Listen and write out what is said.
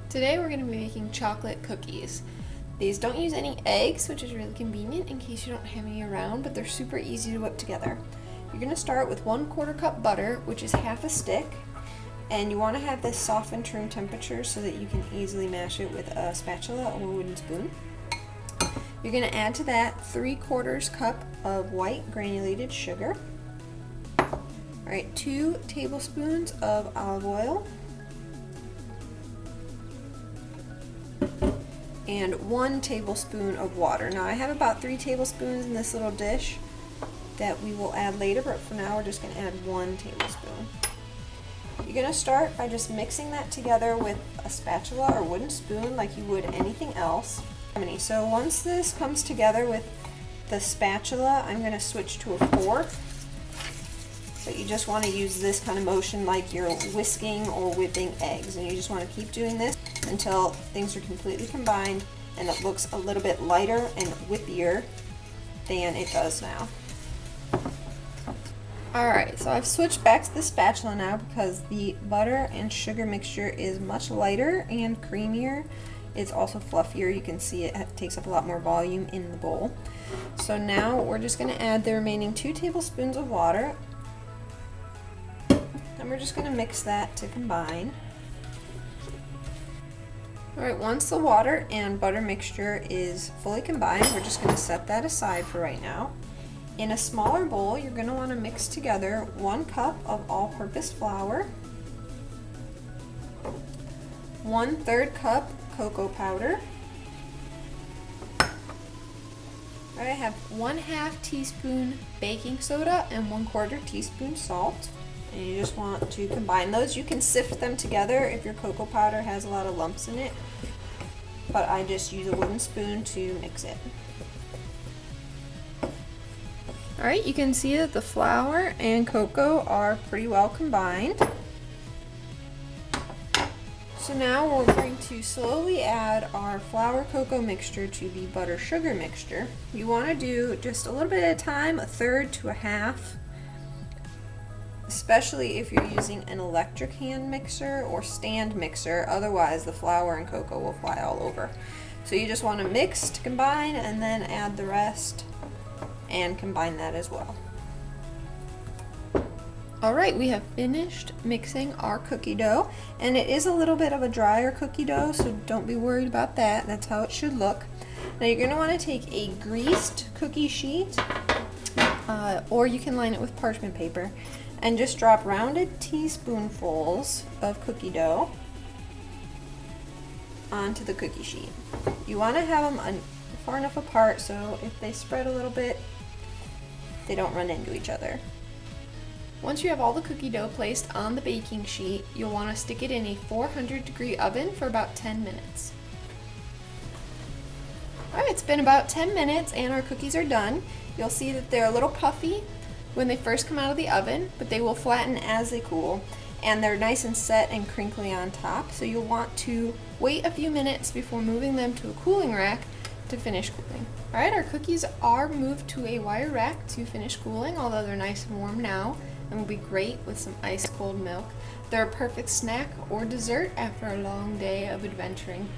Today we're going to be making chocolate cookies. These don't use any eggs, which is really convenient in case you don't have any around, but they're super easy to whip together. You're going to start with 1/4 cup butter, which is half a stick, and you want to have this softened to room temperature so that you can easily mash it with a spatula or a wooden spoon. You're going to add to that 3/4 cup of white granulated sugar. Alright, 2 tablespoons of olive oil, and 1 tablespoon of water. Now I have about 3 tablespoons in this little dish that we will add later, but for now we're just going to add 1 tablespoon. You're going to start by just mixing that together with a spatula or wooden spoon like you would anything else. So once this comes together with the spatula, I'm going to switch to a fork. But you just want to use this kind of motion like you're whisking or whipping eggs, and you just want to keep doing this until things are completely combined and it looks a little bit lighter and whippier than it does now. Alright, so I've switched back to the spatula now because the butter and sugar mixture is much lighter and creamier. It's also fluffier. You can see it takes up a lot more volume in the bowl. So now we're just going to add the remaining 2 tablespoons of water. And we're just going to mix that to combine. Alright, once the water and butter mixture is fully combined, we're just going to set that aside for right now. In a smaller bowl, you're going to want to mix together 1 cup of all-purpose flour, 1/3 cup cocoa powder. I have 1/2 teaspoon baking soda and 1/4 teaspoon salt. And you just want to combine those. You can sift them together if your cocoa powder has a lot of lumps in it, but I just use a wooden spoon to mix it. Alright, you can see that the flour and cocoa are pretty well combined. So now we're going to slowly add our flour cocoa mixture to the butter sugar mixture. You want to do just a little bit at a time, 1/3 to 1/2. Especially if you're using an electric hand mixer or stand mixer, otherwise the flour and cocoa will fly all over. So you just want to mix to combine and then add the rest and combine that as well. Alright, we have finished mixing our cookie dough, and it is a little bit of a drier cookie dough, so don't be worried about that. That's how it should look. Now you're going to want to take a greased cookie sheet, or you can line it with parchment paper, and just drop rounded teaspoonfuls of cookie dough onto the cookie sheet. You want to have them far enough apart so if they spread a little bit, they don't run into each other. Once you have all the cookie dough placed on the baking sheet, you'll want to stick it in a 400-degree oven for about 10 minutes. Alright, it's been about 10 minutes and our cookies are done. You'll see that they're a little puffy when they first come out of the oven, but they will flatten as they cool, and they're nice and set and crinkly on top, so you'll want to wait a few minutes before moving them to a cooling rack to finish cooling. Alright, our cookies are moved to a wire rack to finish cooling, although they're nice and warm now and will be great with some ice cold milk. They're a perfect snack or dessert after a long day of adventuring.